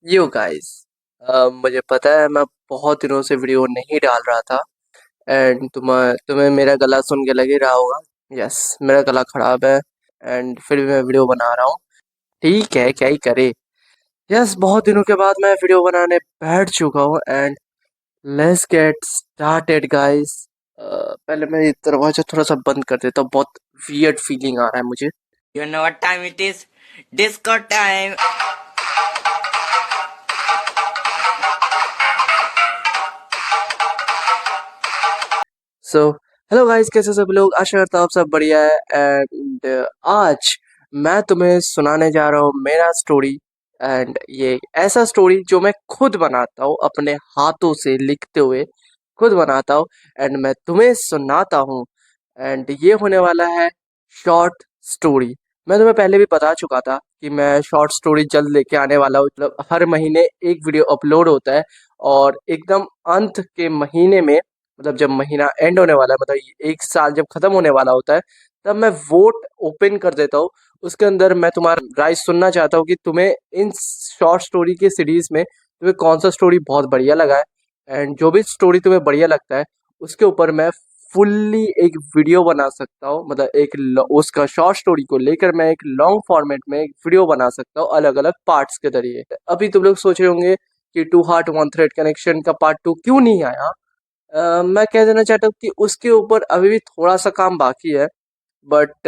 Yo guys, मुझे पता है मैं बहुत दिनों से वीडियो नहीं डाल रहा था। एंड तुम्हें तुम्हें मेरा गला सुन के लग ही रहा होगा। यस, मेरा गला खराब है। एंड फिर भी मैं वीडियो बना रहा हूँ। ठीक है, क्या ही करे। यस, बहुत दिनों के बाद मैं वीडियो बनाने बैठ चुका हूँ। And let's get started guys. पहले मैं ये दरवाजा थोड़ा सा बंद कर देता हूँ, बहुत वियर्ड फीलिंग आ रहा है मुझे। You know what time it is? Disco time! So hello guys, कैसे सब लोग? आशा करता हूँ आप सब बढ़िया है। एंड आज मैं तुम्हें सुनाने जा रहा हूँ मेरा स्टोरी। एंड ये एक ऐसा स्टोरी जो मैं खुद बनाता हूँ, अपने हाथों से लिखते हुए खुद बनाता हूँ एंड मैं तुम्हें सुनाता हूँ। एंड ये होने वाला है शॉर्ट स्टोरी। मैं तुम्हें पहले भी बता चुका था कि मैं शॉर्ट स्टोरी जल्द लेके आने वाला हूँ। मतलब हर महीने एक वीडियो अपलोड होता है और एकदम अंत के महीने में, मतलब जब महीना एंड होने वाला है, मतलब एक साल जब खत्म होने वाला होता है, तब मैं वोट ओपन कर देता हूँ। उसके अंदर मैं तुम्हारा राय सुनना चाहता हूँ कि तुम्हें इन शॉर्ट स्टोरी के सीरीज में तुम्हें कौन सा स्टोरी बहुत बढ़िया लगा है। एंड जो भी स्टोरी तुम्हें बढ़िया लगता है उसके ऊपर मैं फुल्ली एक वीडियो बना सकता हूँ। मतलब उसका शॉर्ट स्टोरी को लेकर मैं एक लॉन्ग फॉर्मेट में एक वीडियो बना सकता हूँ, अलग अलग पार्ट्स के जरिए। अभी तुम लोग सोच रहे होंगे कि two heart one thread connection का पार्ट 2 क्यों नहीं आया। मैं कह देना चाहता हूँ कि उसके ऊपर अभी भी थोड़ा सा काम बाकी है। बट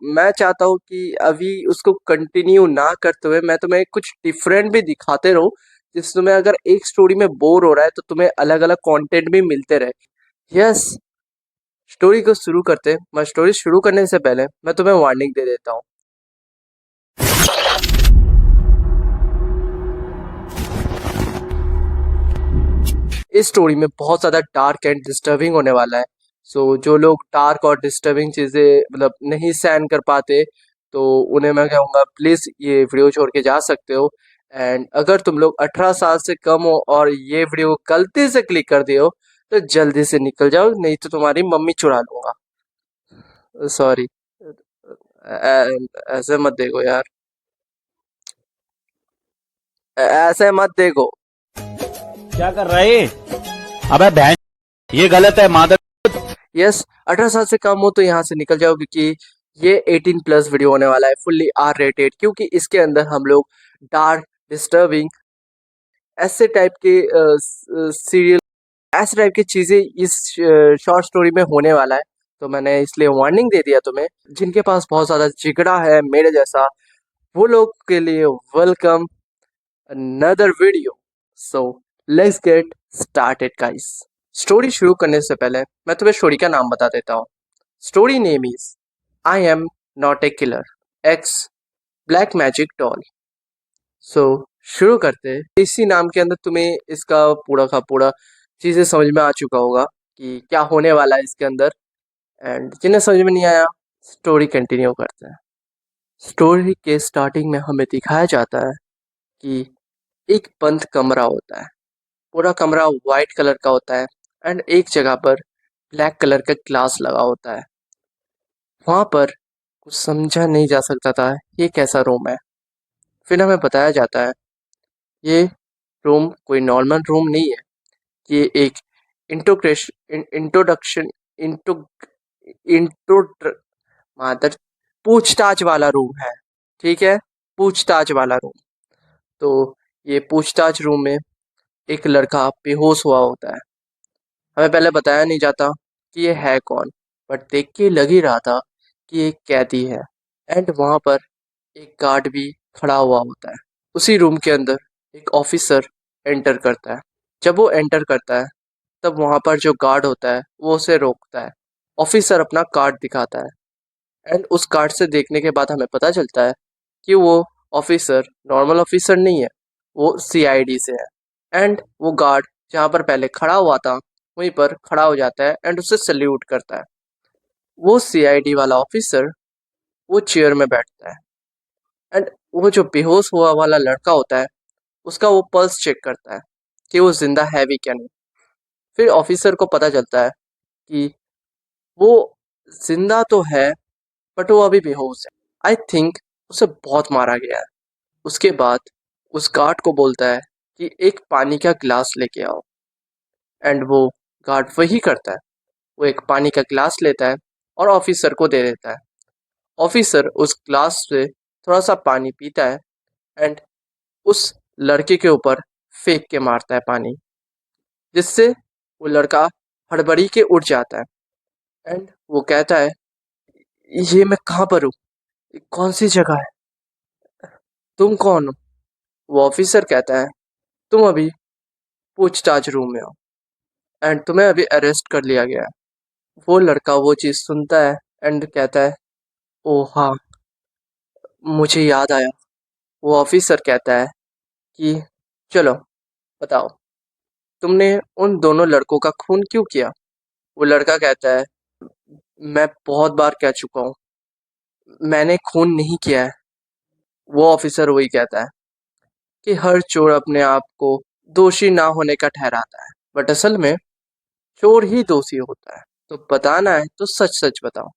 मैं चाहता हूँ कि अभी उसको कंटिन्यू ना करते हुए मैं तुम्हें कुछ डिफरेंट भी दिखाते रहूँ, जिससे तुम्हें अगर एक स्टोरी में बोर हो रहा है तो तुम्हें अलग अलग कंटेंट भी मिलते रहे। यस, स्टोरी को शुरू करते हैं। मैं स्टोरी शुरू करने से पहले मैं तुम्हें वार्निंग दे देता हूँ। इस स्टोरी में बहुत ज़्यादा डार्क एंड डिस्टर्बिंग होने वाला है। सो जो लोग डार्क और डिस्टर्बिंग चीज़ें मतलब नहीं सहन कर पाते, तो उन्हें मैं कहूँगा प्लीज़ ये वीडियो छोड़ के जा सकते हो। एंड अगर तुम लोग 18 साल से कम हो और ये वीडियो गलती से क्लिक कर दिए हो तो जल्दी से निकल जाओ, नहीं तो तुम्हारी मम्मी चुरा लूंगा। सॉरी, ऐसे मत देखो यार, ऐसे मत देखो। क्या कर रहे हैं? अबे बहन, ये गलत है मादर। यस, 18 साल से कम हो तो यहाँ से निकल जाओ, क्योंकि ये 18 प्लस वीडियो होने वाला है, फुल्ली आर रेटेड। क्योंकि इसके अंदर हम लोग डार्क, डिस्टर्बिंग, ऐसे टाइप के सीरियल, ऐसे टाइप की चीजें इस शॉर्ट स्टोरी में होने वाला है। तो मैंने इसलिए वार्निंग दे दिया तुम्हें। जिनके पास बहुत ज्यादा जिगड़ा है मेरे जैसा, वो लोग के लिए welcome another video. So let's get started guys. Story शुरू करने से पहले मैं तुम्हें स्टोरी का नाम बता देता हूँ। Story name is I am not a killer X black magic doll. So शुरू करते हैं। इसी नाम के अंदर तुम्हें इसका पूरा का पूरा चीजें समझ में आ चुका होगा कि क्या होने वाला है इसके अंदर। एंड जिन्हें समझ में नहीं आया, स्टोरी कंटिन्यू करते हैं। स्टोरी के स्टार्टिंग में हमें दिखाया जाता है कि एक बंद कमरा होता है। पूरा कमरा वाइट कलर का होता है एंड एक जगह पर ब्लैक कलर का ग्लास लगा होता है। वहां पर कुछ समझा नहीं जा सकता था ये कैसा रूम है। फिर हमें बताया जाता है ये रूम कोई नॉर्मल रूम नहीं है। ये एक इंट्रोडक्शन इंटो इंट्रो मादर पूछताछ वाला रूम है। ठीक है, पूछताछ वाला रूम। तो ये पूछताछ रूम में एक लड़का बेहोश हुआ होता है। हमें पहले बताया नहीं जाता कि ये है कौन, बट देख के लग ही रहा था कि ये कैदी है। एंड वहां पर एक गार्ड भी खड़ा हुआ होता है। उसी रूम के अंदर एक ऑफिसर एंटर करता है। जब वो एंटर करता है तब वहां पर जो गार्ड होता है वो उसे रोकता है। ऑफिसर अपना कार्ड दिखाता है एंड उस कार्ड से देखने के बाद हमें पता चलता है कि वो ऑफिसर नॉर्मल ऑफिसर नहीं है, वो सीआईडी से है। एंड वो गार्ड जहाँ पर पहले खड़ा हुआ था वहीं पर खड़ा हो जाता है एंड उसे सल्यूट करता है। वो सीआईडी वाला ऑफिसर वो चेयर में बैठता है एंड वो जो बेहोश हुआ वाला लड़का होता है उसका वो पल्स चेक करता है कि वो जिंदा है भी क्या नहीं। फिर ऑफिसर को पता चलता है कि वो जिंदा तो है बट वो अभी बेहोश है। आई थिंक उसे बहुत मारा गया है। उसके बाद उस गार्ड को बोलता है कि एक पानी का गिलास लेके आओ। एंड वो गार्ड वही करता है। वो एक पानी का गिलास लेता है और ऑफिसर को दे देता है। ऑफिसर उस ग्लास से थोड़ा सा पानी पीता है एंड उस लड़के के ऊपर फेंक के मारता है पानी, जिससे वो लड़का हड़बड़ी के उठ जाता है। एंड वो कहता है, ये मैं कहाँ पर हूँ, ये कौन सी जगह है, तुम कौन हो? वो ऑफिसर कहता है, तुम अभी पूछताछ रूम में हो एंड तुम्हें अभी अरेस्ट कर लिया गया है। वो लड़का वो चीज़ सुनता है एंड कहता है, ओ हाँ, मुझे याद आया। वो ऑफिसर कहता है कि चलो बताओ, तुमने उन दोनों लड़कों का खून क्यों किया? वो लड़का कहता है, मैं बहुत बार कह चुका हूँ, मैंने खून नहीं किया है। वो ऑफिसर वही कहता है कि हर चोर अपने आप को दोषी ना होने का ठहराता है, बट असल में चोर ही दोषी होता है। तो बताना है तो सच सच बताओ।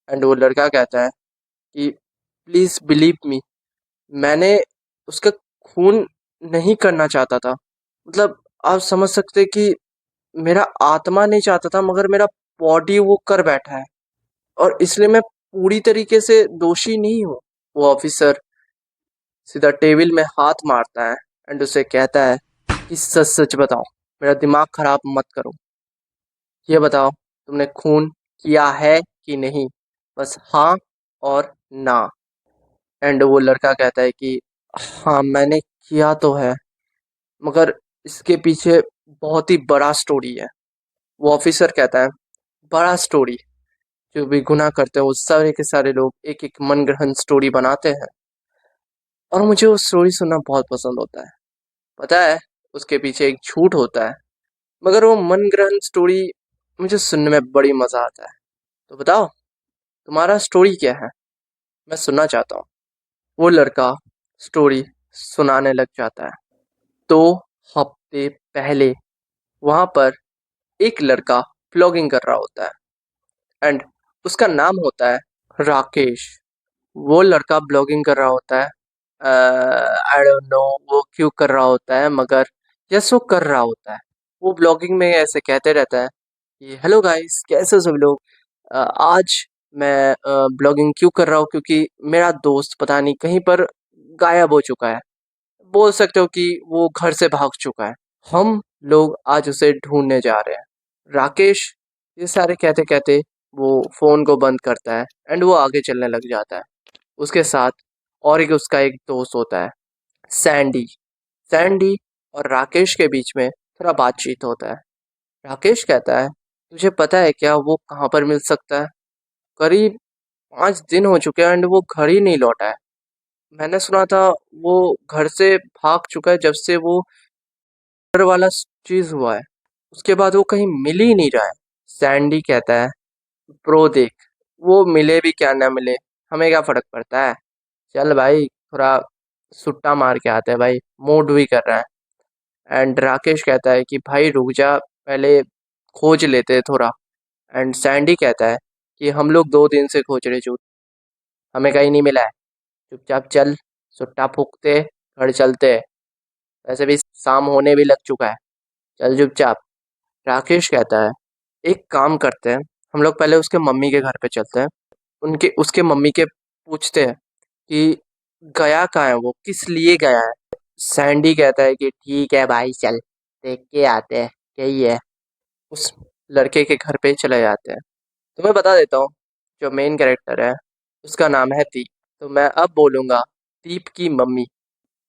एंड वो लड़का कहता है कि प्लीज बिलीव मी, मैंने उसका खून नहीं करना चाहता था। मतलब आप समझ सकते कि मेरा आत्मा नहीं चाहता था, मगर मेरा बॉडी वो कर बैठा है और इसलिए मैं पूरी तरीके से दोषी नहीं हूँ। वो ऑफिसर सीधा टेबल में हाथ मारता है एंड उसे कहता है कि सच सच बताओ, मेरा दिमाग खराब मत करो। ये बताओ, तुमने खून किया है कि नहीं? बस हाँ और ना। एंड वो लड़का कहता है कि हाँ, मैंने किया तो है, मगर इसके पीछे बहुत ही बड़ा स्टोरी है। वो ऑफिसर कहता है, बड़ा स्टोरी? जो भी गुनाह करते हैं वो सारे के सारे लोग एक एक मन गढ़ंत स्टोरी बनाते हैं, और मुझे वो स्टोरी सुनना बहुत पसंद होता है। पता है, उसके पीछे एक झूठ होता है, मगर वो मन गढ़ंत स्टोरी मुझे सुनने में बड़ी मजा आता है। तो बताओ, तुम्हारा स्टोरी क्या है? मैं सुनना चाहता हूँ। वो लड़का स्टोरी सुनाने लग जाता है। 2 हफ्ते पहले वहां पर एक लड़का ब्लॉगिंग कर रहा होता है एंड उसका नाम होता है राकेश। वो लड़का ब्लॉगिंग कर रहा होता है। आई डोंट नो वो क्यों कर रहा होता है, मगर यस वो कर रहा होता है। वो ब्लॉगिंग में ऐसे कहते रहता है कि हेलो गाइस, कैसे हो सब लोग। आज मैं ब्लॉगिंग क्यों कर रहा हूँ, क्योंकि मेरा दोस्त पता नहीं कहीं पर गायब हो चुका है। बोल सकते हो कि वो घर से भाग चुका है। हम लोग आज उसे ढूंढने जा रहे हैं। राकेश ये सारे कहते कहते वो फोन को बंद करता है एंड वो आगे चलने लग जाता है। उसके साथ और एक उसका एक दोस्त होता है, सैंडी। सैंडी और राकेश के बीच में थोड़ा बातचीत होता है। राकेश कहता है, तुझे पता है क्या वो कहाँ पर मिल सकता है? करीब 5 दिन हो चुके हैं एंड वो घर ही नहीं लौटा है। मैंने सुना था वो घर से भाग चुका है जब से वो घर वाला चीज हुआ है। उसके बाद वो कहीं मिल ही नहीं रहा है। सैंडी कहता है, प्रो देख, वो मिले भी क्या ना मिले, हमें क्या फर्क पड़ता है। चल भाई, थोड़ा सुट्टा मार के आते हैं भाई, मूड भी कर रहा है। एंड राकेश कहता है कि भाई रुक जा, पहले खोज लेते हैं थोड़ा। एंड सैंडी कहता है कि हम लोग 2 दिन से खोज रहे झूठ, हमें कहीं नहीं मिला है। चुपचाप चल, सुट्टा फूकते घर चलते, वैसे भी शाम होने भी लग चुका है, चल चुपचाप। राकेश कहता है, एक काम करते हैं, हम लोग पहले उसके मम्मी के घर पे चलते हैं, उनके उसके मम्मी के पूछते हैं कि गया कहाँ है, वो किस लिए गया है। सैंडी कहता है कि ठीक है भाई, चल देख के आते हैं यही है। उस लड़के के घर पे चले जाते हैं। तुम्हें बता देता हूँ, जो मेन कैरेक्टर है उसका नाम है दीप। तो मैं अब बोलूँगा दीप की मम्मी।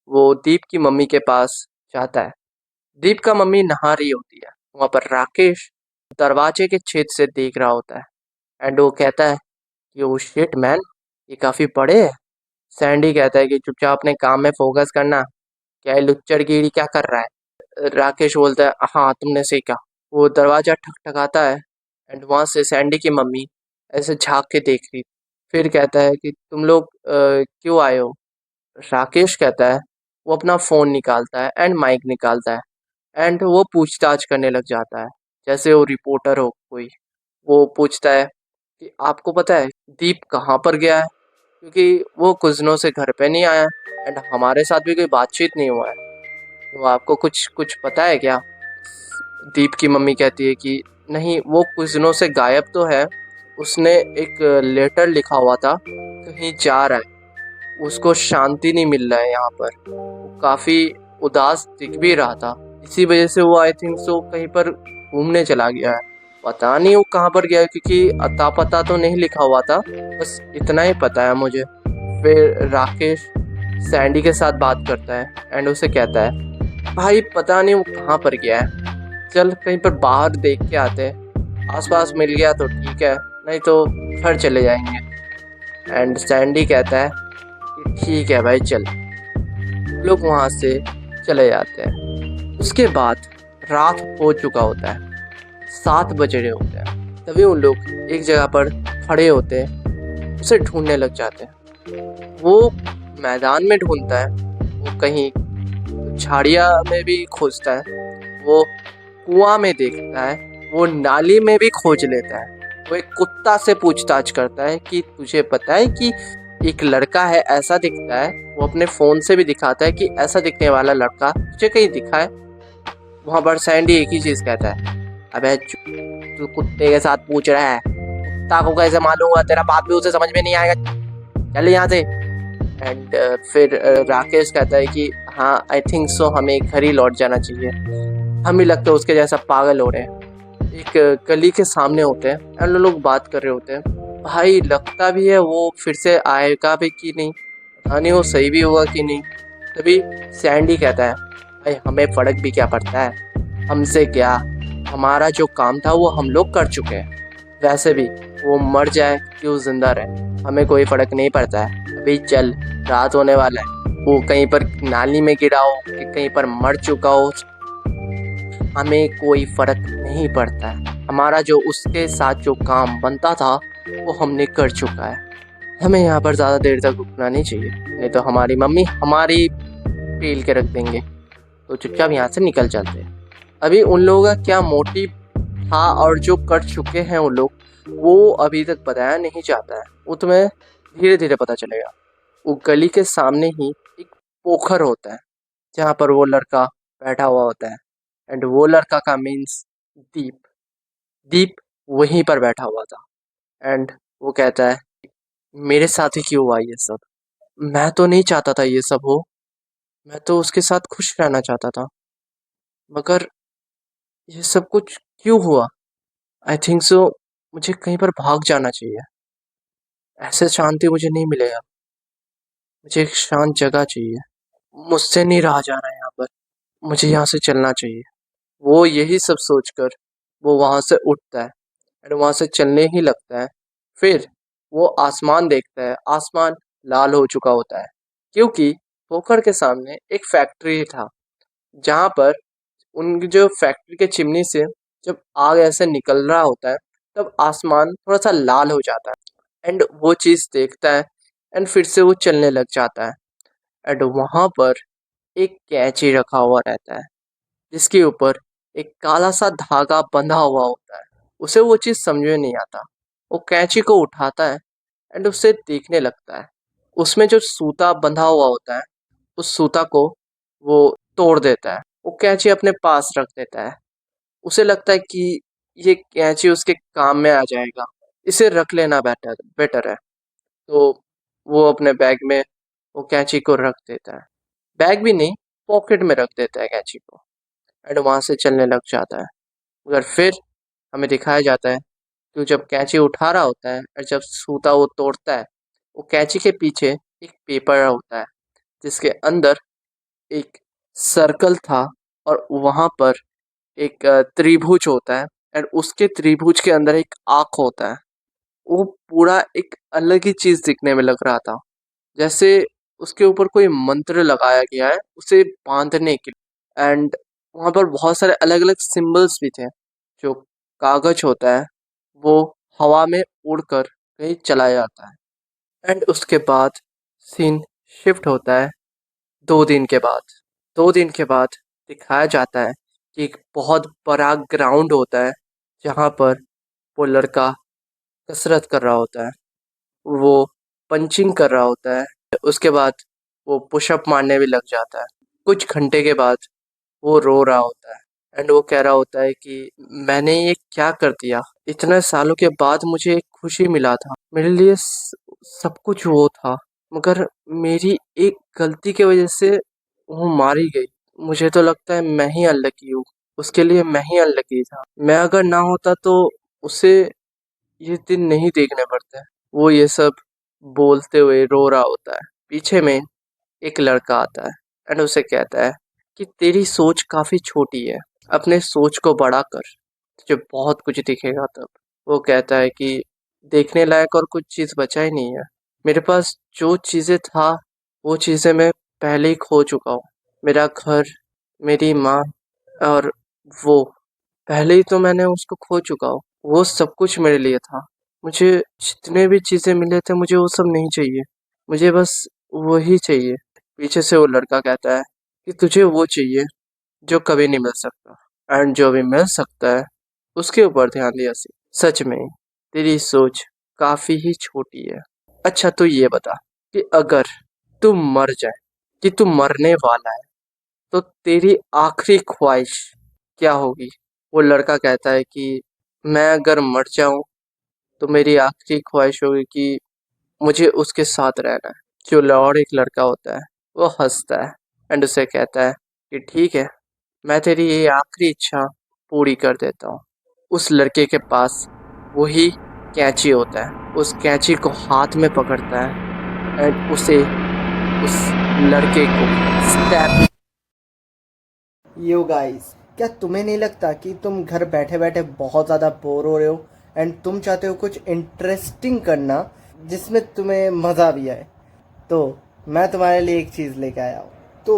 वो दीप की मम्मी के पास जाता है। दीप का मम्मी नहा रही होती है। वहाँ पर राकेश दरवाजे के छेद से देख रहा होता है एंड वो कहता है कि ओ शिट मैन, ये काफ़ी बड़े है। सैंडी कहता है कि चुपचाप अपने काम में फोकस करना, क्या ये लुच्चड़गिरी क्या कर रहा है। राकेश बोलता है, हाँ तुमने सही कहा। वो दरवाज़ा ठकठकाता है एंड वहाँ से सैंडी की मम्मी ऐसे झाँक के देख रही। फिर कहता है कि तुम लोग क्यों आए हो? राकेश कहता है, वो अपना फ़ोन निकालता है एंड माइक निकालता है एंड वो पूछताछ करने लग जाता है, जैसे वो रिपोर्टर हो कोई। वो पूछता है कि आपको पता है दीप कहाँ पर गया है? क्योंकि वो कुछ दिनों से घर पे नहीं आया एंड हमारे साथ भी कोई बातचीत नहीं हुआ है। तो आपको कुछ कुछ पता है क्या? दीप की मम्मी कहती है कि नहीं, वो कुछ दिनों से गायब तो है। उसने एक लेटर लिखा हुआ था, कहीं जा रहा है, उसको शांति नहीं मिल रहा है यहाँ पर, वो काफ़ी उदास दिख भी रहा था। इसी वजह से वो आई थिंक सो कहीं पर घूमने चला गया है। पता नहीं वो कहाँ पर गया है, क्योंकि अता पता तो नहीं लिखा हुआ था, बस इतना ही पता है मुझे। फिर राकेश सैंडी के साथ बात करता है एंड उसे कहता है भाई पता नहीं वो कहाँ पर गया है, चल कहीं पर बाहर देख के आते हैं, आसपास मिल गया तो ठीक है, नहीं तो घर चले जाएंगे। एंड सैंडी कहता है कि ठीक है भाई चल। लोग वहाँ से चले जाते हैं। उसके बाद रात हो चुका होता है, 7 बज रहे होते हैं। तभी उन लोग एक जगह पर खड़े होते हैं, उसे ढूंढने लग जाते हैं। वो मैदान में ढूंढता है, वो कहीं झाड़िया में भी खोजता है, वो कुआं में देखता है, वो नाली में भी खोज लेता है। वो एक कुत्ता से पूछताछ करता है कि तुझे पता है कि एक लड़का है ऐसा दिखता है। वो अपने फोन से भी दिखाता है कि ऐसा दिखने वाला लड़का तुझे कहीं दिखा है। वहां पर सैंडी एक ही चीज कहता है, अबे तू कुत्ते के साथ पूछ रहा है, कुत्ता को कैसे मालूम हुआ, तेरा बाप भी उसे समझ में नहीं आएगा, चल यहाँ से। एंड फिर राकेश कहता है कि हाँ आई थिंक सो हमें घर ही लौट जाना चाहिए, हम भी लगता है उसके जैसा पागल हो रहे हैं। एक गली के सामने होते हैं और लोग बात कर रहे होते हैं। भाई लगता भी है वो फिर से आएगा भी कि नहीं, पता नहीं वो सही भी होगा कि नहीं। तभी सैंडी कहता है भाई हमें फर्क भी क्या पड़ता है, हमसे क्या, हमारा जो काम था वो हम लोग कर चुके हैं। वैसे भी वो मर जाए कि वो जिंदा रहे, हमें कोई फर्क नहीं पड़ता है। अभी चल, रात होने वाला है, वो कहीं पर नाली में गिरा हो कि कहीं पर मर चुका हो, हमें कोई फर्क नहीं पड़ता है। हमारा जो उसके साथ जो काम बनता था वो हमने कर चुका है। हमें यहाँ पर ज़्यादा देर तक रुकना नहीं चाहिए, नहीं तो हमारी मम्मी हमारी पेल के रख देंगे। तो चुपचाप यहाँ से निकल जाते हैं। अभी उन लोगों का क्या मोटिव था और जो कर चुके हैं उन लोग, वो अभी तक बताया नहीं जाता है, वो तुम्हें धीरे धीरे पता चलेगा। वो गली के सामने ही एक पोखर होता है जहाँ पर वो लड़का बैठा हुआ होता है एंड वो लड़का का मीन्स दीप। दीप वहीं पर बैठा हुआ था एंड वो कहता है मेरे साथ ही क्यों हुआ ये सब, मैं तो नहीं चाहता था ये सब हो, मैं तो उसके साथ खुश रहना चाहता था, मगर ये सब कुछ क्यों हुआ। आई थिंक सो मुझे कहीं पर भाग जाना चाहिए, ऐसे शांति मुझे नहीं मिलेगा, मुझे एक शांत जगह चाहिए, मुझसे नहीं रहा जा रहा है यहाँ पर, मुझे यहाँ से चलना चाहिए। वो यही सब सोचकर वो वहाँ से उठता है और वहाँ से चलने ही लगता है। फिर वो आसमान देखता है, आसमान लाल हो चुका होता है, क्योंकि पोखर के सामने एक फैक्ट्री था जहाँ पर उनकी जो फैक्ट्री के चिमनी से जब आग ऐसे निकल रहा होता है तब आसमान थोड़ा सा लाल हो जाता है एंड वो चीज़ देखता है एंड फिर से वो चलने लग जाता है। एंड वहाँ पर एक कैंची रखा हुआ रहता है जिसके ऊपर एक काला सा धागा बंधा हुआ होता है। उसे वो चीज़ समझ में नहीं आता, वो कैंची को उठाता है एंड उसे देखने लगता है। उसमें जो सूता बंधा हुआ होता है उस सूता को वो तोड़ देता है, वो कैंची अपने पास रख देता है। उसे लगता है कि ये कैंची उसके काम में आ जाएगा, इसे रख लेना बेटर बेटर है। तो वो अपने बैग में वो कैंची को रख देता है, बैग भी नहीं, पॉकेट में रख देता है कैंची को एंड वहाँ से चलने लग जाता है। मगर फिर हमें दिखाया जाता है कि जब कैंची उठा रहा होता है और जब सूता वो तोड़ता है, वो कैंची के पीछे एक पेपर होता है जिसके अंदर एक सर्कल था और वहाँ पर एक त्रिभुज होता है और उसके त्रिभुज के अंदर एक आँख होता है। वो पूरा एक अलग ही चीज़ दिखने में लग रहा था, जैसे उसके ऊपर कोई मंत्र लगाया गया है उसे बांधने के लिए। एंड वहाँ पर बहुत सारे अलग अलग सिंबल्स भी थे। जो कागज होता है वो हवा में उड़कर कहीं चला जाता है एंड उसके बाद सीन शिफ्ट होता है 2 दिन के बाद। 2 दिन के बाद दिखाया जाता है कि एक बहुत बड़ा ग्राउंड होता है जहाँ पर वो लड़का कसरत कर रहा होता है। वो पंचिंग कर रहा होता है। उसके बाद वो पुशअप मारने भी लग जाता है। कुछ घंटे के बाद वो रो रहा होता है एंड वो कह रहा होता है कि मैंने ये क्या कर दिया। इतने सालों के बाद मुझे एक खुशी मिला था, मेरे लिए सब कुछ वो था, मगर मेरी एक गलती की वजह से वो मारी गई। मुझे तो लगता है मैं ही अनलकी हूँ, उसके लिए मैं ही अनलकी था। मैं अगर ना होता तो उसे ये दिन नहीं देखने पड़ते। वो ये सब बोलते हुए रो रहा होता है। पीछे में एक लड़का आता है एंड उसे कहता है कि तेरी सोच काफी छोटी है, अपने सोच को बड़ा कर, तुझे बहुत कुछ दिखेगा तब। वो कहता है कि देखने लायक और कुछ चीज बचा ही नहीं है। मेरे पास जो चीजें था वो चीजें मैं पहले ही खो चुका हूँ। मेरा घर, मेरी माँ और वो, पहले ही तो मैंने उसको खो चुका हूँ। वो सब कुछ मेरे लिए था। मुझे जितने भी चीजें मिले थे मुझे वो सब नहीं चाहिए, मुझे बस वही चाहिए। पीछे से वो लड़का कहता है कि तुझे वो चाहिए जो कभी नहीं मिल सकता, एंड जो भी मिल सकता है उसके ऊपर ध्यान दिया सी। सच में तेरी सोच काफी ही छोटी है। अच्छा तू ये बता कि अगर तू मर जाए, कि तू मरने वाला है, तो तेरी आखिरी ख्वाहिश क्या होगी? वो लड़का कहता है कि मैं अगर मर जाऊं तो मेरी आखिरी ख्वाहिश होगी कि मुझे उसके साथ रहना है। जो और एक लड़का होता है वो हंसता है एंड उसे कहता है कि ठीक है, मैं तेरी ये आखिरी इच्छा पूरी कर देता हूँ। उस लड़के के पास वही कैंची होता है। उस कैंची को हाथ में पकड़ता है एंड उसे उस लड़के को स्टैप। यो गाइस, क्या तुम्हें नहीं लगता कि तुम घर बैठे बैठे बहुत ज़्यादा बोर हो रहे हो एंड तुम चाहते हो कुछ इंटरेस्टिंग करना जिसमें तुम्हें मज़ा भी आए? तो मैं तुम्हारे लिए एक चीज़ लेके आया हूँ। तो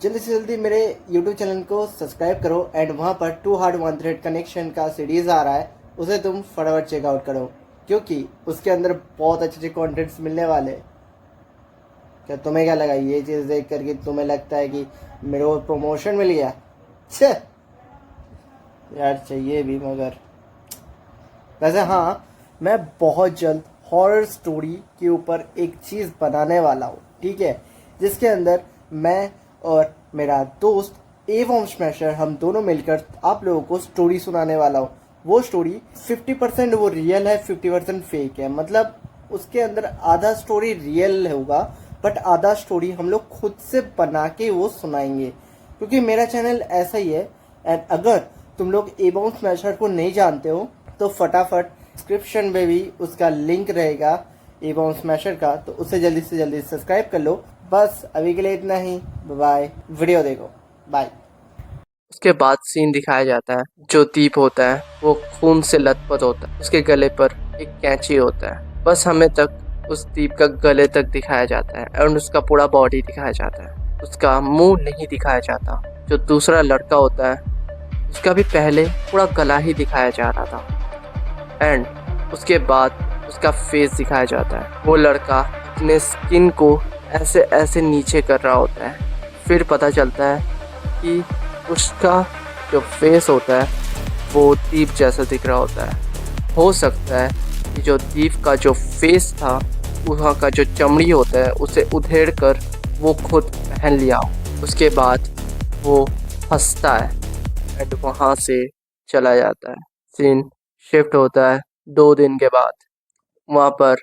जल्दी से जल्दी मेरे यूट्यूब चैनल को सब्सक्राइब करो एंड वहाँ पर two heart one thread connection का सीरीज़ आ रहा है, उसे तुम फटाफट चेकआउट करो क्योंकि उसके अंदर बहुत अच्छे अच्छे कॉन्टेंट्स मिलने वाले हैं। क्या तुम्हें क्या लगा ये चीज़ देख करके तुम्हें लगता है कि मेरे को प्रमोशन मिल गया? छे यार, चाहिए भी मगर। वैसे हाँ, मैं बहुत जल्द हॉरर स्टोरी के ऊपर एक चीज़ बनाने वाला हूँ, ठीक है, जिसके अंदर मैं और मेरा दोस्त एवं स्मैशर हम दोनों मिलकर आप लोगों को स्टोरी सुनाने वाला हूँ। वो स्टोरी 50% वो रियल है, 50% फेक है। मतलब उसके अंदर आधा स्टोरी रियल होगा बट आधा स्टोरी हम लोग खुद से बना के वो सुनाएंगे क्योंकि मेरा चैनल ऐसा ही है। एंड अगर तुम लोग एबॉन स्मैशर को नहीं जानते हो तो फटाफट डिस्क्रिप्शन में भी उसका लिंक रहेगा एबॉन स्मैशर का, तो उसे जल्दी से जल्दी सब्सक्राइब कर लो। बस अभी के लिए इतना ही। बाय, वीडियो देखो, बाय। उसके बाद सीन दिखाया जाता है। जो दीप होता है वो खून से लथपथ होता है, उसके गले पर एक कैंची होता है। बस हमें तक उस दीप का गले तक दिखाया जाता है और उसका पूरा बॉडी दिखाया जाता है, उसका मुंह नहीं दिखाया जाता। जो दूसरा लड़का होता है उसका भी पहले पूरा गला ही दिखाया जा रहा था एंड उसके बाद उसका फेस दिखाया जाता है। वो लड़का अपने स्किन को ऐसे ऐसे नीचे कर रहा होता है। फिर पता चलता है कि उसका जो फेस होता है वो दीप जैसा दिख रहा होता है। हो सकता है कि जो दीप का जो फेस था, वहाँ का जो चमड़ी होता है उसे उधेड़ कर वो खुद पहन लिया हो। उसके बाद वो हंसता है एंड वहाँ से चला जाता है। सीन शिफ्ट होता है 2 दिन के बाद। वहाँ पर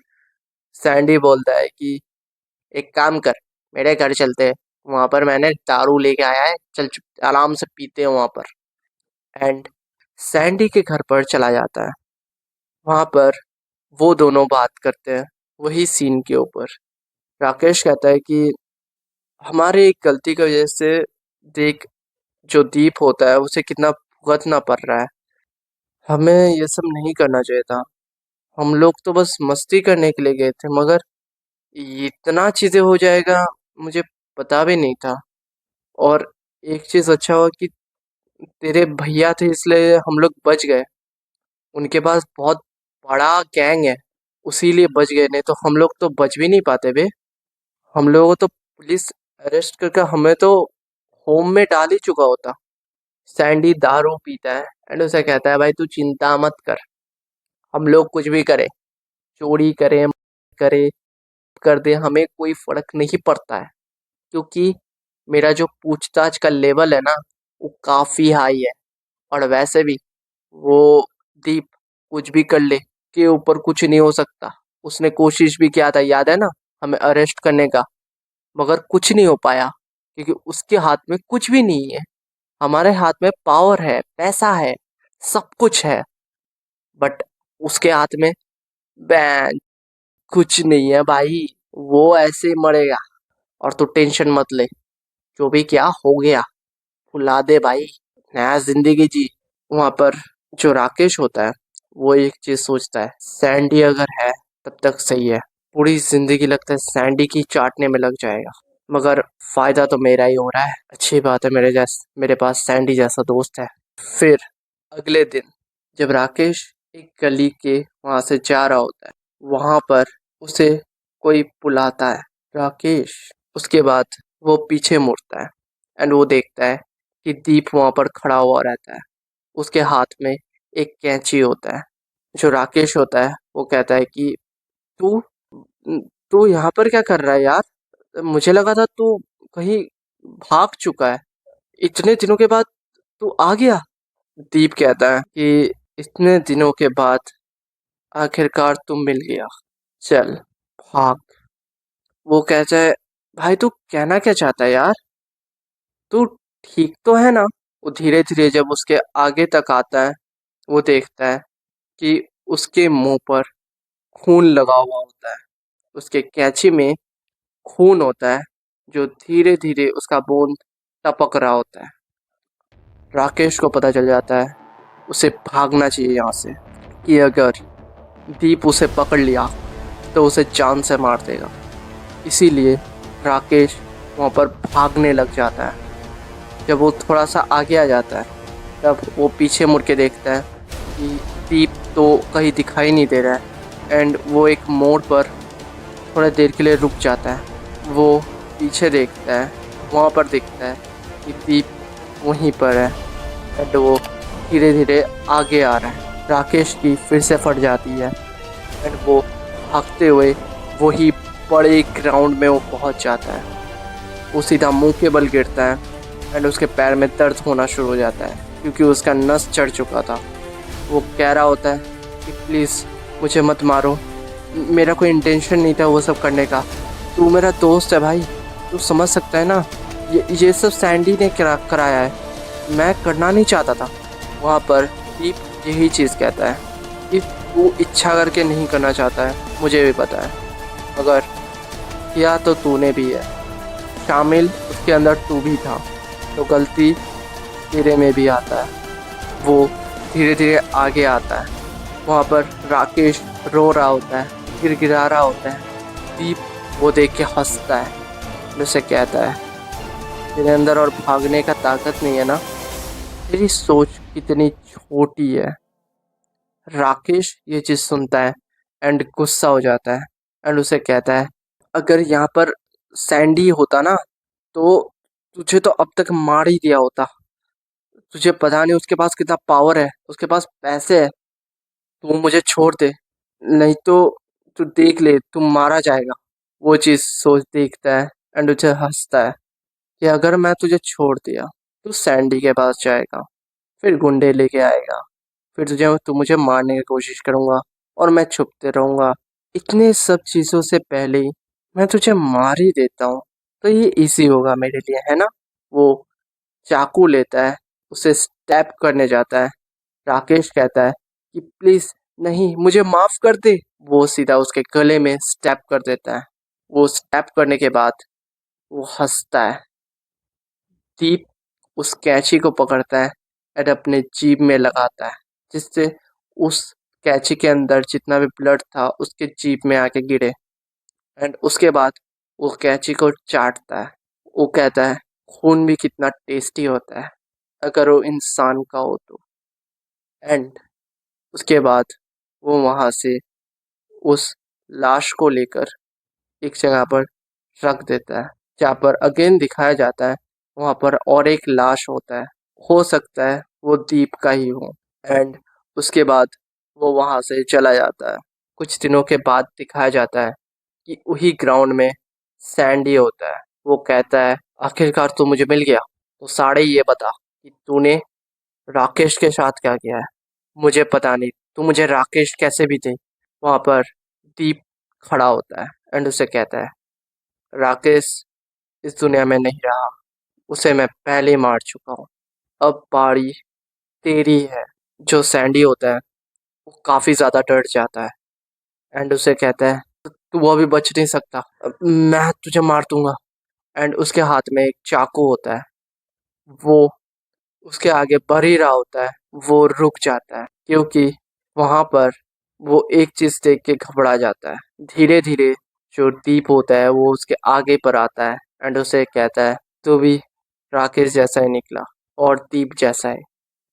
सैंडी बोलता है कि एक काम कर, मेरे घर चलते हैं, वहाँ पर मैंने दारू लेके आया है, चल आराम से पीते हैं वहाँ पर। एंड सैंडी के घर पर चला जाता है। वहाँ पर वो दोनों बात करते हैं वही सीन के ऊपर। राकेश कहता है कि हमारे एक गलती की वजह से देख, जो दीप होता है उसे कितना भुगतना पड़ रहा है। हमें ये सब नहीं करना चाहिए था। हम लोग तो बस मस्ती करने के लिए गए थे, मगर इतना चीज़ें हो जाएगा मुझे पता भी नहीं था। और एक चीज़ अच्छा हुआ कि तेरे भैया थे इसलिए हम लोग बच गए। उनके पास बहुत बड़ा गैंग है, उसीलिए बच गए, नहीं तो हम लोग तो बच भी नहीं पाते बे। हम लोगों को तो पुलिस अरेस्ट करके हमें तो होम में डाल ही चुका होता। सैंडी दारू पीता है एंड उसे कहता है भाई तू चिंता मत कर, हम लोग कुछ भी करें, चोरी करें, करें, कर दे हमें कोई फर्क नहीं पड़ता है, क्योंकि मेरा जो पूछताछ का लेवल है ना वो काफी हाई है। और वैसे भी वो दीप कुछ भी कर ले के ऊपर कुछ नहीं हो सकता। उसने कोशिश भी किया था, याद है ना, हमें अरेस्ट करने का, मगर कुछ नहीं हो पाया क्योंकि उसके हाथ में कुछ भी नहीं है। हमारे हाथ में पावर है, पैसा है, सब कुछ है, बट उसके हाथ में बैन कुछ नहीं है भाई। वो ऐसे ही मरेगा। और तू टेंशन मत ले, जो भी क्या हो गया भुला दे भाई, नया जिंदगी जी। वहां पर जो राकेश होता है वो एक चीज सोचता है, सैंडी अगर है तब तक सही है, पूरी जिंदगी लगता है सैंडी की चाटने में लग जाएगा, मगर फायदा तो मेरा ही हो रहा है। अच्छी बात है मेरे पास सैंडी जैसा दोस्त है। फिर अगले दिन जब राकेश एक गली के वहां से जा रहा होता है, वहां पर उसे कोई बुलाता है, राकेश। उसके बाद वो पीछे मुड़ता है एंड वो देखता है कि दीप वहां पर खड़ा हुआ रहता है। उसके हाथ में एक कैंची होता है। जो राकेश होता है वो कहता है कि तू तू यहाँ पर क्या कर रहा है यार, मुझे लगा था तू कहीं भाग चुका है, इतने दिनों के बाद तू आ गया। दीप कहता है कि इतने दिनों के बाद आखिरकार तुम मिल गया, चल भाग। वो कहता है भाई तू कहना क्या चाहता है यार, तू ठीक तो है ना। वो धीरे धीरे जब उसके आगे तक आता है, वो देखता है कि उसके मुंह पर खून लगा हुआ होता है। उसके कैंची में खून होता है जो धीरे धीरे उसका बूंद टपक रहा होता है। राकेश को पता चल जाता है उसे भागना चाहिए यहाँ से, कि अगर दीप उसे पकड़ लिया तो उसे जान से मार देगा। इसीलिए राकेश वहाँ पर भागने लग जाता है। जब वो थोड़ा सा आगे आ जाता है तब वो पीछे मुड़ के देखता है कि दीप तो कहीं दिखाई नहीं दे रहा है एंड वो एक मोड़ पर थोड़ा देर के लिए रुक जाता है। वो पीछे देखता है, वहाँ पर दिखता है कि दीप वहीं पर है एंड वो धीरे धीरे आगे आ रहा है। राकेश की फिर से फट जाती है एंड वो भागते हुए वही बड़े ग्राउंड में वो पहुँच जाता है। वो सीधा मुंह के बल गिरता है एंड उसके पैर में दर्द होना शुरू हो जाता है क्योंकि उसका नस चढ़ चुका था। वो कह रहा होता है कि प्लीज़ मुझे मत मारो, मेरा कोई इंटेंशन नहीं था वो सब करने का, तू मेरा दोस्त है भाई, तू समझ सकता है ना, ये सब सैंडी ने कराया है, मैं करना नहीं चाहता था। वहाँ पर दीप यही चीज़ कहता है कि तू इच्छा करके नहीं करना चाहता है, मुझे भी पता है, मगर किया तो तूने भी है, शामिल उसके अंदर तू भी था, तो गलती तेरे में भी आता है। वो धीरे धीरे आगे आता है। वहाँ पर राकेश रो रहा होता है, गिड़गिड़ा रहा होता है। दीप वो देख के हंसता है, उसे कहता है तेरे अंदर और भागने का ताकत नहीं है ना, तेरी सोच कितनी छोटी है। राकेश ये चीज़ सुनता है एंड गुस्सा हो जाता है एंड उसे कहता है अगर यहाँ पर सैंडी होता ना तो तुझे तो अब तक मार ही दिया होता। तुझे पता नहीं उसके पास कितना पावर है, उसके पास पैसे है। तू मुझे छोड़ दे, नहीं तो तू देख ले तू मारा जाएगा। वो चीज़ सोच देखता है एंड उसे हंसता है कि अगर मैं तुझे छोड़ दिया तू सैंडी के पास जाएगा, फिर गुंडे लेके आएगा, फिर तू मुझे मारने की कोशिश करूँगा और मैं छुपते रहूँगा। इतने सब चीज़ों से पहले ही मैं तुझे मार ही देता हूँ, तो ये इजी होगा मेरे लिए, है ना। वो चाकू लेता है, उसे स्टैब करने जाता है। राकेश कहता है कि प्लीज नहीं, मुझे माफ कर दे। वो सीधा उसके गले में स्टैब कर देता है। वो स्टैब करने के बाद वो हंसता है। दीप उस कैंची को पकड़ता है और अपने जीभ में लगाता है, जिससे उस कैंची के अंदर जितना भी ब्लड था उसके जीभ में आके गिरे एंड उसके बाद वो कैंची को चाटता है। वो कहता है खून भी कितना टेस्टी होता है अगर वो इंसान का हो तो। एंड उसके बाद वो वहाँ से उस लाश को लेकर एक जगह पर रख देता है, जहाँ पर अगेन दिखाया जाता है वहाँ पर और एक लाश होता है, हो सकता है वो दीप का ही हो। एंड उसके बाद वो वहाँ से चला जाता है। कुछ दिनों के बाद दिखाया जाता है कि वही ग्राउंड में सैंडी होता है। वो कहता है आखिरकार तू मुझे मिल गया, तो साढ़े ये बता कि तूने राकेश के साथ क्या किया है। मुझे पता नहीं, तू मुझे राकेश कैसे भी दे। वहाँ पर दीप खड़ा होता है एंड उसे कहता है राकेश इस दुनिया में नहीं रहा, उसे मैं पहले ही मार चुका हूँ, अब बारी तेरी है। जो सैंडी होता है वो काफ़ी ज़्यादा डर जाता है एंड उसे कहता है तू वो अभी बच नहीं सकता, मैं तुझे मार दूंगा। एंड उसके हाथ में एक चाकू होता है, वो उसके आगे बढ़ ही रहा होता है। वो रुक जाता है क्योंकि वहां पर वो एक चीज देख के घबरा जाता है। धीरे धीरे जो दीप होता है वो उसके आगे पर आता है एंड उसे कहता है तू भी राकेश जैसा ही निकला और दीप जैसा है।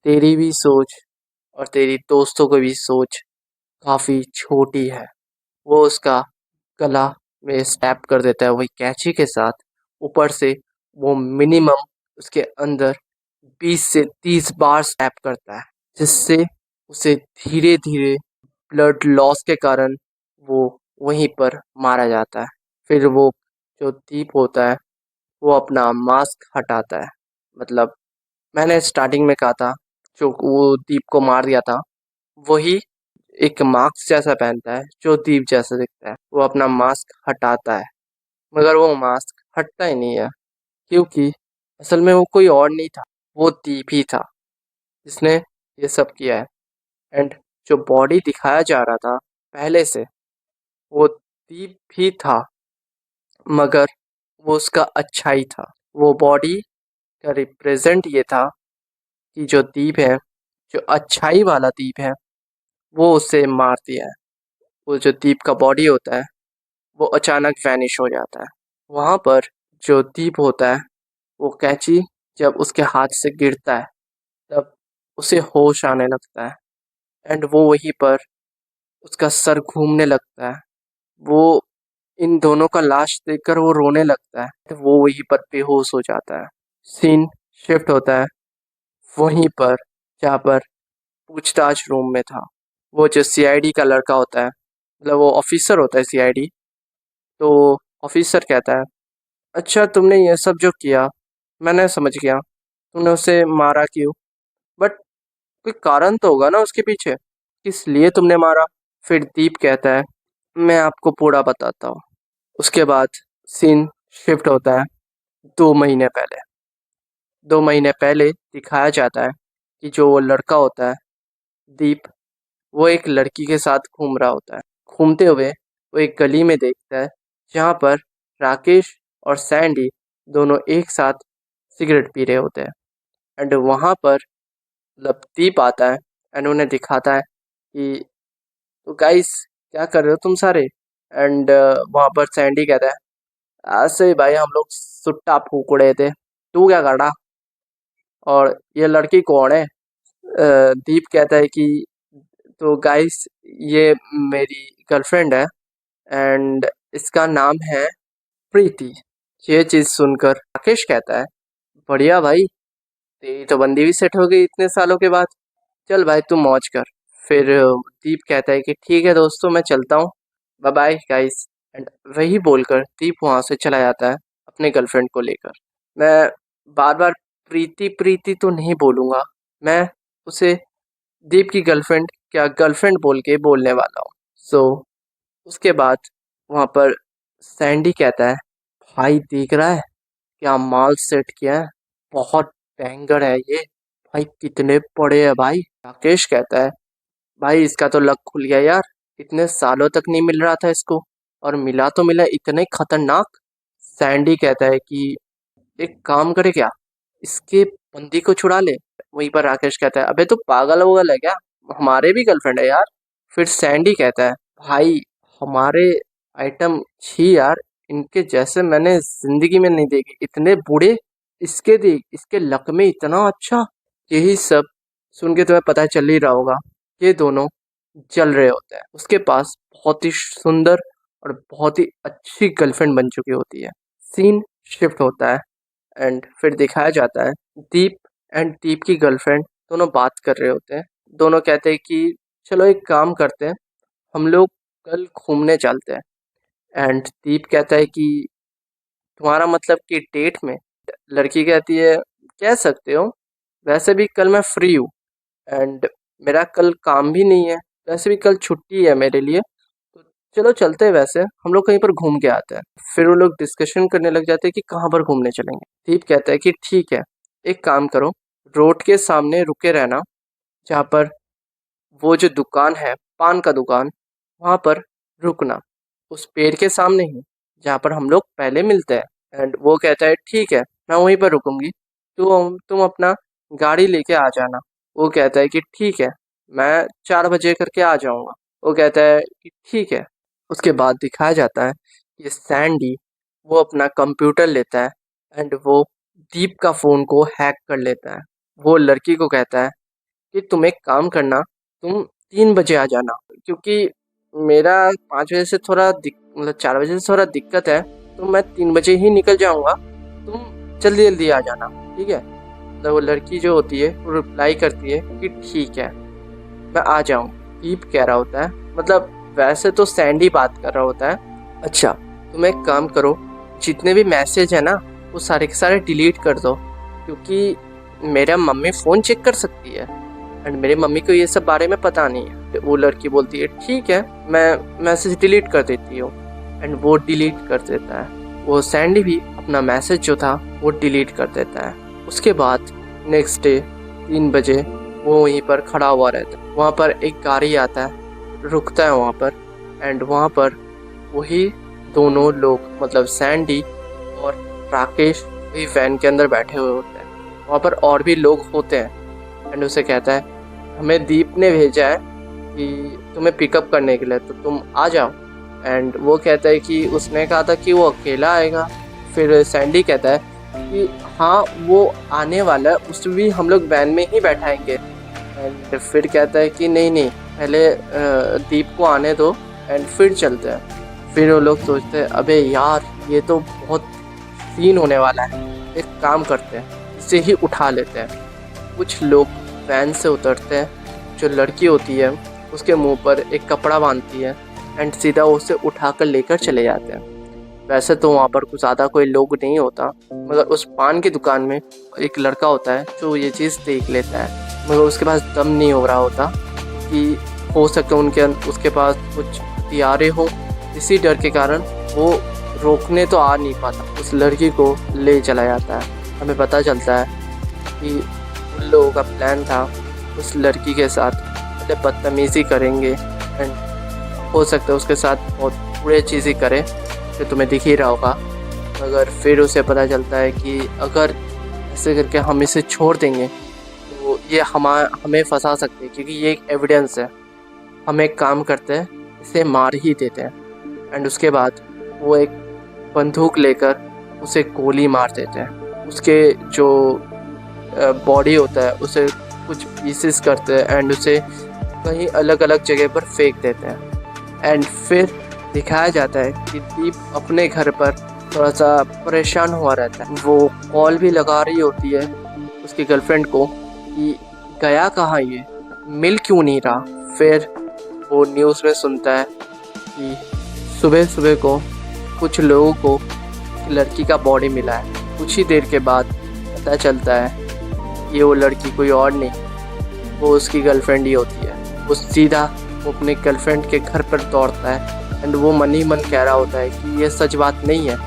तेरी भी सोच और तेरी दोस्तों की भी सोच काफी छोटी है। वो उसका गला में स्टैप कर देता है वही कैंची के साथ। ऊपर से वो मिनिमम उसके अंदर 20 से 30 बार स्टैप करता है, जिससे उसे धीरे धीरे ब्लड लॉस के कारण वो वहीं पर मारा जाता है। फिर वो जो दीप होता है वो अपना मास्क हटाता है। मतलब मैंने स्टार्टिंग में कहा था जो वो दीप को मार दिया था वही एक मास्क जैसा पहनता है जो दीप जैसा दिखता है। वो अपना मास्क हटाता है मगर वो मास्क हटता ही नहीं है क्योंकि असल में वो कोई और नहीं था, वो दीप ही था जिसने ये सब किया है। एंड जो बॉडी दिखाया जा रहा था पहले से वो दीप भी था मगर वो उसका अच्छाई था। वो बॉडी का रिप्रेजेंट ये था कि जो दीप है, जो अच्छाई वाला दीप है, वो उसे मार दिया है। वो जो दीप का बॉडी होता है वो अचानक वैनिश हो जाता है। वहाँ पर जो दीप होता है वो कैंची जब उसके हाथ से गिरता है तब उसे होश आने लगता है एंड वो वहीं पर उसका सर घूमने लगता है। वो इन दोनों का लाश देखकर वो रोने लगता है, तो वो वहीं पर बेहोश हो जाता है। सीन शिफ्ट होता है वहीं पर जहाँ पर पूछताछ रूम में था। वो जो सीआईडी का लड़का होता है, मतलब वो ऑफिसर होता है सीआईडी, तो ऑफिसर कहता है अच्छा तुमने ये सब जो किया मैंने समझ गया, तुमने उसे मारा क्यों, बट कोई कारण तो होगा ना उसके पीछे, किस लिए तुमने मारा। फिर दीप कहता है मैं आपको पूरा बताता हूँ। उसके बाद सीन शिफ्ट होता है 2 महीने पहले। 2 महीने पहले दिखाया जाता है कि जो वो लड़का होता है दीप, वो एक लड़की के साथ घूम रहा होता है। घूमते हुए वो एक गली में देखता है जहाँ पर राकेश और सैंडी दोनों एक साथ सिगरेट पी रहे होते हैं। एंड वहाँ पर मतलब दीप आता है एंड उन्हें दिखाता है कि तो गाइस क्या कर रहे हो तुम सारे। एंड वहाँ पर सैंडी कहता है ऐसे ही भाई हम लोग सुट्टा फूक रहे थे, तू क्या कर रहा, और ये लड़की कौन है। दीप कहता है कि तो गाइस ये मेरी गर्लफ्रेंड है एंड इसका नाम है प्रीति। ये चीज़ सुनकर राकेश कहता है बढ़िया भाई, तेरी तो बंदी भी सेट हो गई इतने सालों के बाद, चल भाई तू मौज कर। फिर दीप कहता है कि ठीक है दोस्तों मैं चलता हूँ, बाय बाय गाइस। एंड वही बोलकर दीप वहाँ से चला जाता है अपने गर्लफ्रेंड को लेकर। मैं बार बार प्रीति प्रीति तो नहीं बोलूँगा, मैं उसे दीप की गर्लफ्रेंड क्या गर्लफ्रेंड बोल के बोलने वाला हूँ। सो उसके बाद वहाँ पर सैंडी कहता है भाई देख रहा है क्या माल सेट किया है, बहुत बैंगर है ये, भाई कितने बड़े है भाई। राकेश कहता है भाई इसका तो लक खुल गया यार, इतने सालों तक नहीं मिल रहा था इसको और मिला तो मिला इतने खतरनाक। सैंडी कहता है कि एक काम करे क्या, इसके बंदी को छुड़ा ले। वहीं पर राकेश कहता है अबे तू पागल वगल है क्या, हमारे भी गर्लफ्रेंड है यार। फिर सैंडी कहता है भाई हमारे आइटम छी यार, इनके जैसे मैंने जिंदगी में नहीं देखे, इतने बूढ़े, इसके देख इसके लक में इतना अच्छा। यही सब सुन के तुम्हें पता चल ही रहा होगा, ये दोनों जल रहे होते हैं। उसके पास बहुत ही सुंदर और बहुत ही अच्छी गर्लफ्रेंड बन चुकी होती है। सीन शिफ्ट होता है एंड फिर दिखाया जाता है दीप एंड दीप की गर्लफ्रेंड दोनों बात कर रहे होते हैं। दोनों कहते हैं कि चलो एक काम करते हैं, हम लोग कल घूमने चलते हैं। एंड दीप कहता है कि तुम्हारा मतलब कि डेट में? लड़की कहती है कह सकते हो, वैसे भी कल मैं फ्री हूँ एंड मेरा कल काम भी नहीं है, वैसे भी कल छुट्टी है मेरे लिए, तो चलो चलते हैं, वैसे हम लोग कहीं पर घूम के आते हैं। फिर वो लोग डिस्कशन करने लग जाते हैं कि कहाँ पर घूमने चलेंगे। दीप कहता है कि ठीक है, एक काम करो, रोड के सामने रुके रहना, जहाँ पर वो जो दुकान है, पान का दुकान, वहाँ पर रुकना, उस पेड़ के सामने ही जहाँ पर हम लोग पहले मिलते हैं। एंड वो कहता है ठीक है, मैं वहीं पर रुकूंगी, तुम अपना गाड़ी लेके आ जाना। वो कहता है कि ठीक है, मैं 4 बजे करके आ जाऊंगा। वो कहता है कि ठीक है। उसके बाद दिखाया जाता है कि सैंडी वो अपना कंप्यूटर लेता है एंड वो दीप का फ़ोन को हैक कर लेता है। वो लड़की को कहता है कि तुम एक काम करना, तुम 3 बजे आ जाना, क्योंकि मेरा 5 बजे से थोड़ा मतलब 4 बजे से थोड़ा दिक्कत है, तो मैं 3 बजे ही निकल जाऊंगा, तुम जल्दी जल्दी आ जाना, ठीक है। तो वो लड़की जो होती है वो रिप्लाई करती है कि ठीक है, मैं आ जाऊँ। दीप कह रहा होता है, मतलब वैसे तो सैंडी बात कर रहा होता है, अच्छा तुम एक काम करो, जितने भी मैसेज है ना वो सारे के सारे डिलीट कर दो, क्योंकि मेरा मम्मी फ़ोन चेक कर सकती है एंड मेरी मम्मी को ये सब बारे में पता नहीं है। तो वो लड़की बोलती है ठीक है, मैं मैसेज डिलीट कर देती हूँ एंड वो डिलीट कर देता है। वो सैंडी भी अपना मैसेज जो था वो डिलीट कर देता है। उसके बाद नेक्स्ट डे 3 बजे वो वहीं पर खड़ा हुआ रहता है। वहाँ पर एक गाड़ी आता है, रुकता है वहाँ पर एंड वहाँ पर वही दोनों लोग, मतलब सैंडी और राकेश, वही वैन के अंदर बैठे हुए होते हैं। वहाँ पर और भी लोग होते हैं एंड उसे कहता है हमें दीप ने भेजा है कि तुम्हें पिकअप करने के लिए, तो तुम आ जाओ। एंड वो कहता है कि उसने कहा था कि वो अकेला आएगा। फिर सैंडी कहता है कि हाँ वो आने वाला है, उस भी हम लोग वैन में ही बैठाएंगे। एंड फिर कहता है कि नहीं नहीं, पहले दीप को आने दो एंड फिर चलते हैं। फिर वो लोग सोचते हैं अबे यार ये तो बहुत सीन होने वाला है, एक काम करते हैं इसे ही उठा लेते हैं। कुछ लोग वैन से उतरते हैं, जो लड़की होती है उसके मुंह पर एक कपड़ा बांधती है एंड सीधा उसे उठाकर लेकर चले जाते हैं। वैसे तो वहाँ पर कुछ ज़्यादा कोई लोग नहीं होता, मगर उस पान की दुकान में एक लड़का होता है जो ये चीज़ देख लेता है, मगर उसके पास दम नहीं हो रहा होता कि हो सके उसके पास कुछ हथियारे हो। इसी डर के कारण वो रोकने तो आ नहीं पाता, उस लड़की को ले चला जाता है। हमें पता चलता है कि उन लोगों का प्लान था उस लड़की के साथ पहले बदतमीज़ी करेंगे एंड हो सकता है उसके साथ बहुत बुरी चीज़ें करें, जो तुम्हें दिख ही रहा होगा। मगर फिर उसे पता चलता है कि अगर ऐसे करके हम इसे छोड़ देंगे तो ये हमें फंसा सकते हैं, क्योंकि ये एक एविडेंस है। हम एक काम करते हैं, इसे मार ही देते हैं। एंड उसके बाद वो एक बंदूक लेकर उसे गोली मार देते हैं। उसके जो बॉडी होता है उसे कुछ पीसेस करते हैं एंड उसे कहीं अलग अलग जगह पर फेंक देते हैं। एंड फिर दिखाया जाता है कि दीप अपने घर पर थोड़ा सा परेशान हुआ रहता है। वो कॉल भी लगा रही होती है उसकी गर्लफ्रेंड को कि गया कहाँ ये, मिल क्यों नहीं रहा। फिर वो न्यूज़ में सुनता है कि सुबह सुबह को कुछ लोगों को लड़की का बॉडी मिला है। कुछ ही देर के बाद पता चलता है ये वो लड़की कोई और नहीं, वो उसकी गर्लफ्रेंड ही होती है। वो सीधा वो अपने गर्लफ्रेंड के घर पर दौड़ता है एंड वो मन ही मन कह रहा होता है कि ये सच बात नहीं है,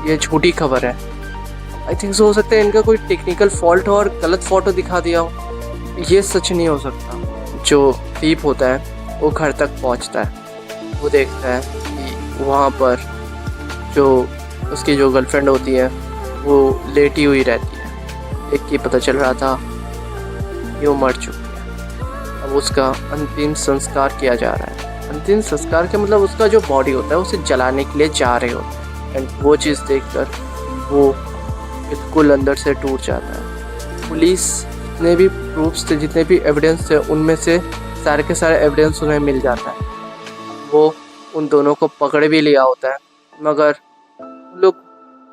ये झूठी खबर है। आई थिंक सो हो सकता है इनका कोई टेक्निकल फॉल्ट हो और गलत फ़ोटो दिखा दिया हो, ये सच नहीं हो सकता। जो दीप होता है वो घर तक पहुंचता है, वो देखता है कि वहाँ पर जो उसकी जो गर्लफ्रेंड होती है वो लेटी हुई रहती है। एक ही पता चल रहा था कि वो मर चुकी है। अब उसका अंतिम संस्कार किया जा रहा है। अंतिम संस्कार के मतलब उसका जो बॉडी होता है उसे जलाने के लिए जा रहे होते हैं। एंड वो चीज़ देखकर वो बिल्कुल अंदर से टूट जाता है। पुलिस जितने भी प्रूफ्स थे, जितने भी एविडेंस थे, उनमें से सारे के सारे एविडेंस उन्हें मिल जाता है। वो उन दोनों को पकड़ भी लिया होता है, मगर उन लोग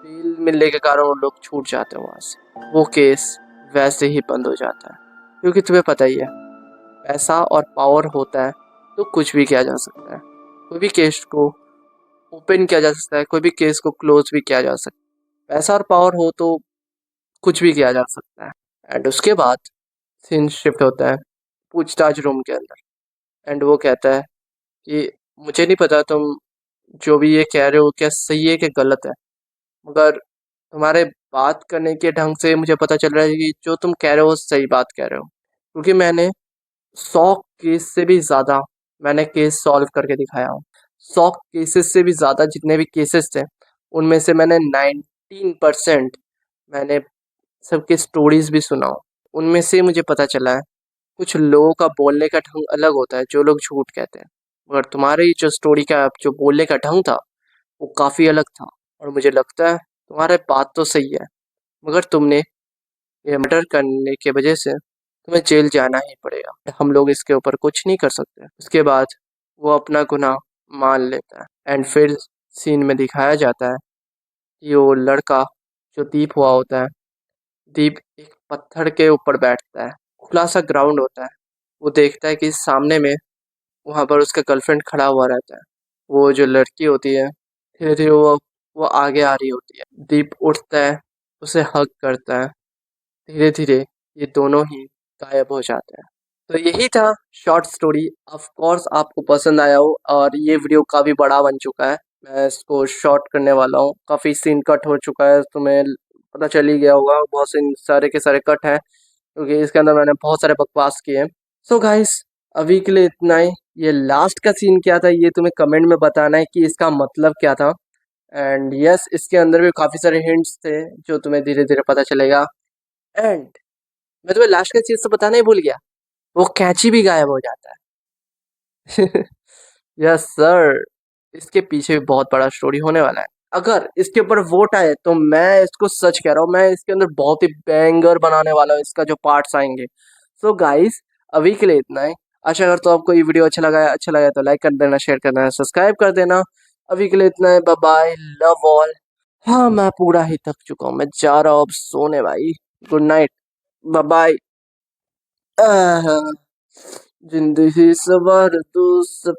बेल मिलने के कारण उन लोग छूट जाते हैं वहाँ से। वो केस वैसे ही बंद हो जाता है, क्योंकि तुम्हें पता ही है पैसा और पावर होता है तो कुछ भी किया जा सकता है। कोई भी केस को ओपन किया जा सकता है, कोई भी केस को क्लोज भी किया जा सकता है। पैसा और पावर हो तो कुछ भी किया जा सकता है। एंड उसके बाद सीन शिफ्ट होता है पूछताछ रूम के अंदर। एंड वो कहता है कि मुझे नहीं पता तुम जो भी ये कह रहे हो क्या सही है कि गलत है, मगर तुम्हारे बात करने के ढंग से मुझे पता चल रहा है कि जो तुम कह रहे हो सही बात कह रहे हो, क्योंकि मैंने 100 केस से भी ज़्यादा मैंने केस सॉल्व करके दिखाया हूँ। 100 केसेस से भी ज़्यादा जितने भी केसेस थे उनमें से मैंने 19% मैंने सबकी स्टोरीज भी सुना हूँ। उनमें से मुझे पता चला है कुछ लोगों का बोलने का ढंग अलग होता है, जो लोग झूठ कहते हैं, मगर तुम्हारी जो स्टोरी का जो बोलने का ढंग था वो काफ़ी अलग था। और मुझे लगता है तुम्हारे बात तो सही है, मगर तुमने ये मर्डर करने की वजह से तुम्हें जेल जाना ही पड़ेगा, हम लोग इसके ऊपर कुछ नहीं कर सकते। उसके बाद वो अपना गुनाह मान लेता है। एंड फिर सीन में दिखाया जाता है कि वो लड़का जो दीप हुआ होता है, दीप एक पत्थर के ऊपर बैठता है, खुला सा ग्राउंड होता है। वो देखता है कि सामने में वहाँ पर उसका गर्लफ्रेंड खड़ा हुआ रहता है। वो जो लड़की होती है धीरे धीरे वो आगे आ रही होती है। दीप उठता है, उसे हग करता है। धीरे धीरे ये दोनों ही गायब हो जाते हैं। तो यही था शॉर्ट स्टोरी। ऑफ कोर्स आपको पसंद आया हो, और ये वीडियो काफ़ी बड़ा बन चुका है, मैं इसको शॉर्ट करने वाला हूँ। काफ़ी सीन कट हो चुका है, तुम्हें पता चल ही गया होगा, बहुत से सारे के सारे कट हैं क्योंकि इसके अंदर मैंने बहुत सारे बकवास किए हैं। सो गाइस, अभी के लिए इतना ही। ये लास्ट का सीन क्या था ये तुम्हें कमेंट में बताना है कि इसका मतलब क्या था। एंड यस, इसके अंदर भी काफ़ी सारे हिंट्स थे जो तुम्हें धीरे धीरे पता चलेगा। एंड मैं तुम्हें लास्ट का चीज़ तो बताना ही भूल गया, वो कैंची भी गायब हो जाता है। यस सर, इसके पीछे भी बहुत बड़ा स्टोरी होने वाला है। अगर इसके ऊपर वोट आए तो मैं इसको सच कह रहा हूँ, मैं इसके अंदर बहुत ही बैंगर बनाने वाला हूँ, इसका जो पार्ट्स आएंगे। सो गाइस, अभी के लिए इतना ही। आशा करता हूँ आपको ये वीडियो अच्छा लगा तो लाइक कर देना, शेयर कर देना, सब्सक्राइब कर देना। अभी के लिए इतना है, बाय बाय, लव ऑल। हाँ, मैं पूरा ही थक चुका हूँ, मैं जा रहा हूँ अब सोने भाई। Good night, bye bye. जिंदगी सवार तू सब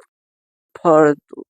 फाड़ तू।